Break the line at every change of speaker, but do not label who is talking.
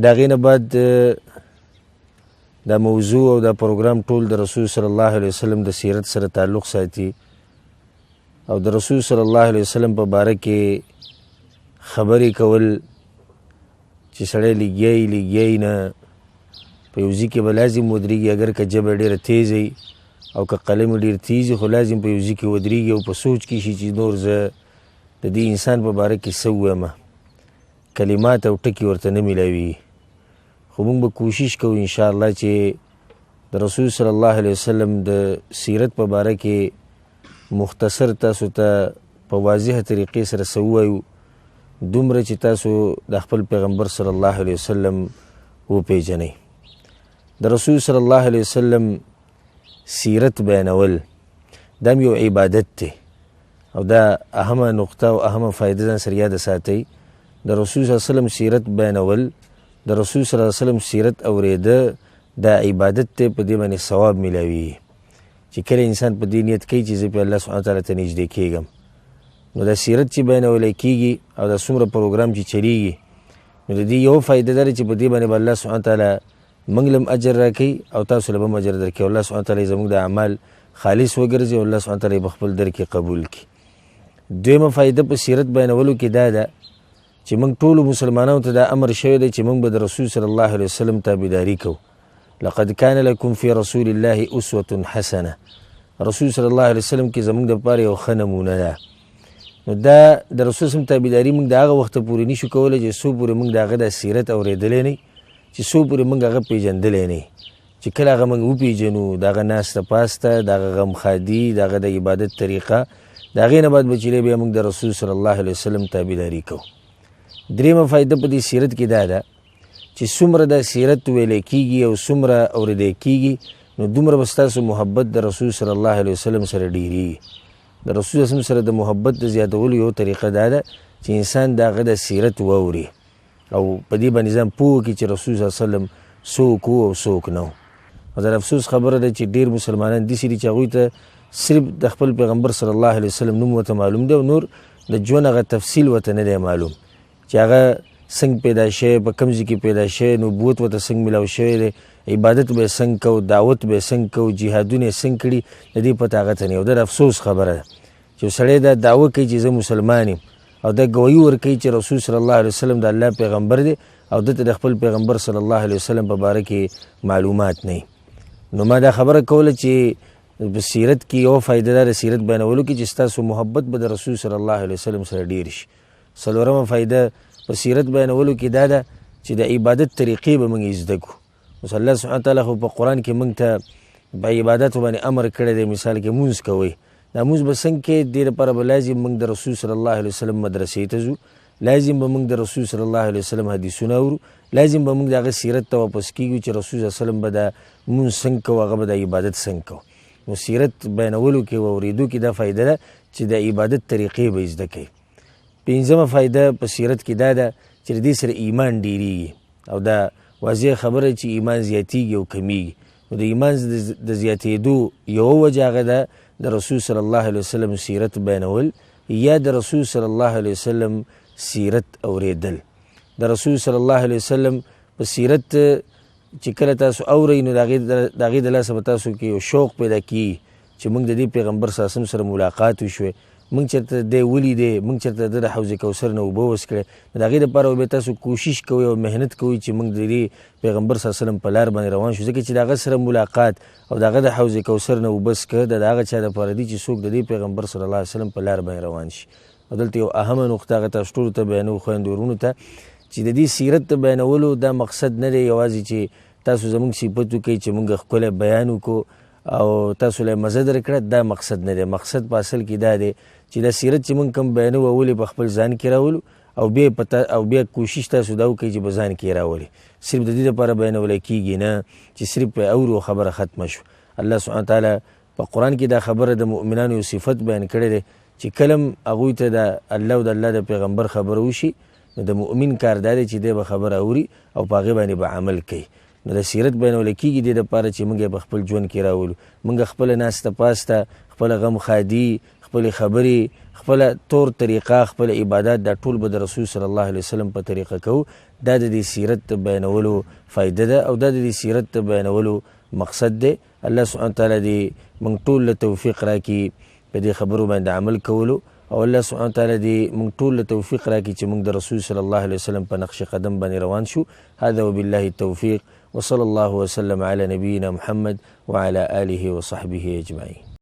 د هغې نه بعد دا موضوع او دا پروګرام ټول د رسول صلی الله علیه وسلم د سیرت سره تعلق ساتي او د رسول صلی الله علیه وسلم په باره کې خبرې کول چې سړی لګیایي نه په یو ځای کې به لازم ودرېږي اگر که ژبه ډېره تیز وي او که قلم ډېر تیز وي خو لازم په یو ځای کې ودرېږي او په سوچ کې شي چې نور زه د دې انسان په باره کې څه ووایم کلمات او ټکي ورته نه میلاویږي خو موږ به کوشش کوو انشاءالله چې د رسول صلی الله علیه وسلم د سیرت په باره کې مختصر تاسو ته په واضحه طریقې سره څه ووایو دومره چې تاسو د خپل پیغمبر صلی الله علیه وسلم وپېژنئ د رسول صلی الله علیه وسلم سیرت بیانول دا یو عبادت دی او دا اهمه نقطه او اهمه فایده ځان سره یاده ساتئ د رسول صلی الله علیه وسلم سیرت بیانول د رسول صلی الله علیه وسلم سیرت اوریده دا عبادت دی په دې باندې ثواب میلاوي چې کله انسان په دې نیت کوي چې زه په الله سبحانه وتعالی ته نږدې کېږم نو دا سیرت چې بیانولی کېږي او دا څومره پروګرام چې چلیږي نو د دې یو فایده ده چې په دې باندې به الله سبحانه وتعالی موږ له هم اجر راکوي او تاسو له به هم اجر درکوي الله سبحانه وتعالی زموږ د اعمال خالص وګرځي او الله سبحانه وتعالی به خپل در کې قبول کړي دویمه فایده په سیرت بیانولو کې دا ده چې موږ ټولو مسلمانانو ته دا امر شوی دی چې موږ به د رسول صلی الله علیه وسلم تابعداري کوو لقد کان لکم فی رسول الله اسوة حسنه رسول صلی الله علیه وسلم کې زموږ دپاره یو ښه نمونه ده نو دا د رسول صلی تابعداري موږ د هغه وخته پورې نشو کولی چې څو پورې موږ د هغه د سیرت اورېدلی نه چې څو پورې موږ هغه پېژندلی نه چې کله هغه موږ وپېژنو د هغه ناسته پاسته د هغه غمخادي د هغه د عبادت طریقه د هغې نه بعد به چې بیا موږ د رسول صلی الله علیه وسلم تابعداري کوو درېیمه فایده په دې سیرت کې دا ده چې څومره دا سیرت ویلی کېږي او څومره اورېدی کېږي نو دومره به ستاسو محبت د رسول صلی الله علیه وسلم سره ډېرېږي د رسول صلی سره د محبت د زیاتولو یو طریقه دا ده چې انسان د هغه د سیرت واوري او په دې باندې ځان پوه کړي چې رسول صلی الله علیه وسلم څوک و او څوک نه او د افسوس خبره ده چې ډېر مسلمانان داسې دي چې هغوی ته صرف د خپل پیغمبر صلی الله علیه وسلم نوم ورته معلوم دی او نور د ژوند هغه تفصیل ورته نه دی معلوم چې هغه څنګه پیدا شوی په کوم ځای کې پیدا شوی نبوت ورته څنګه میلاو شوی دی عبادت به یې څنګه کوو دعوت به یې څنګه کوو جهادونه یې څنګه کړي د دې پته هغه ته نه او د افسوس خبره ده چې سړی دا دعوه کوي چې زه مسلمان یم او دا ګویي ورکوي چې رسول صلی الله علیه وسلم د الله پیغمبر دی او دته د خپل پیغمبر صلی الله علیه وسلم په باره کې معلومات نه نو ما دا خبره کوله چې په سیرت کې یو فایده ده د سیرت بیانولو کې چې ستاسو محبت به د رسول صلی الله علیه وسلم سره ډېر شي څلورمه فایده په سیرت بیانولو کې دا ده چې د عبادت طریقې به موږ زده کړو اوس الله سبحانه وتعالی خو په قرآن کې موږ ته په عبادتو باندې امر کړی دی مثال کې مونځ کوئ دا مونځ به څنګه کې دې لپاره به لازم موږ د رسول صلی الله علیه وسلم مدرسې ته ځو لازم به موږ د رسول صلی الله علیه وسلم حدیثونه اورو لازم به موږ د هغه سیرت ته واپس کېږو چې رسول صلی الله علیه وسلم به دا مونځ څنګه کوو هغه به د عبادت څنګه کوو نو سیرت بیانولو کې او اورېدو کې دا فایده ده چې د عبادت طریقې به زده کوي پنځمه فایده په سیرت کې دا ده چې د دې سره ایمان ډېرېږي او دا واضح خبره چې ایمان زیاتېږي او کمیږي نو د ایمان د زیاتېدو یوه وجه هغه ده د رسول صلی الله علیه وسلم سیرت بیانول یا د رسول صلی الله علیه وسلم سیرت اورېدل د رسول صلی الله علیه وسلم په سیرت چې کله تاسو اورئ نو د هغې د لاسه به تاسو کې یو شوق پیدا کېږي چې موږ د دې پیغمبر صلی الله علیه وسلم سره ملاقات وشوی موږ چېرته دی ولیدی موږ چېرته د حوض کوثر نه اوبه وڅکړې نو د هغې دپاره به تاسو کوشش کوئ او محنت کوئ چې موږ د دې پیغمبر صلی الله علیه وسلم په لار باندې روان شو ځکه چې د هغه سره ملاقات او د هغه د حوض کوثر نه اوبه څکه د هغه چا دپاره دي چې څوک د دې پیغمبر صلی الله علیه وسلم په لار باندې روان شي او دلته یو اهمه نقطه هغه تاسو ټولو ته بیانوو خویندو ورونو ته چې د دې سیرت د بیانولو دا مقصد نه دی یوازې چې تاسو زموږ صفت وکړئ چې موږ ښکلی بیان وکړو او تاسو له مزه درکړه دا مقصد نه دی مقصد په اصل کې دا دی چې دا سیرت چې موږ کوم بیانوو اول په خپل ځان کې راولو او بیا کوشش تاسو دا وکړئ چې په ځان کې راولي صرف د دې لپاره بیانولی کېږي نه چې صرف په اورو خبره ختمه شو الله سبحانه تعالی په قرآن کې دا خبره د مؤمنانو یو صفت بیان کړی دی چې کله هغوی ته د الله او د الله د پیغمبر خبره وشي نو د مؤمن کار دا دی چې دی به خبره اوري او په هغې باندې به عمل کوي نو د سیرت بیانولی کېږي دې دپاره چې موږ یې په خپل ژوند کې راولو موږ خپله ناسته پاسته خپله غم خادي خپلې خبرې خپل طور طریقه خپل عبادت دا ټول به د رسول صلی الله علیه وسلم په طریقه کوو. دا د دې سیرت بیانولو فایده ده او دا د دې سیرت بیانولو مقصد دی. الله سبحانه تعالی دې موږ ټول له توفیق راکړي په دې خبرو باندې عمل کولو او الله سبحانه تعالی دې موږ ټول له توفیق راکړي چې موږ د رسول صلی الله علیه وسلم په نقش قدم باندې روان شو. هذا وبالله التوفیق وصلى الله وسلم على نبينا محمد وعلى آله وصحبه أجمعين.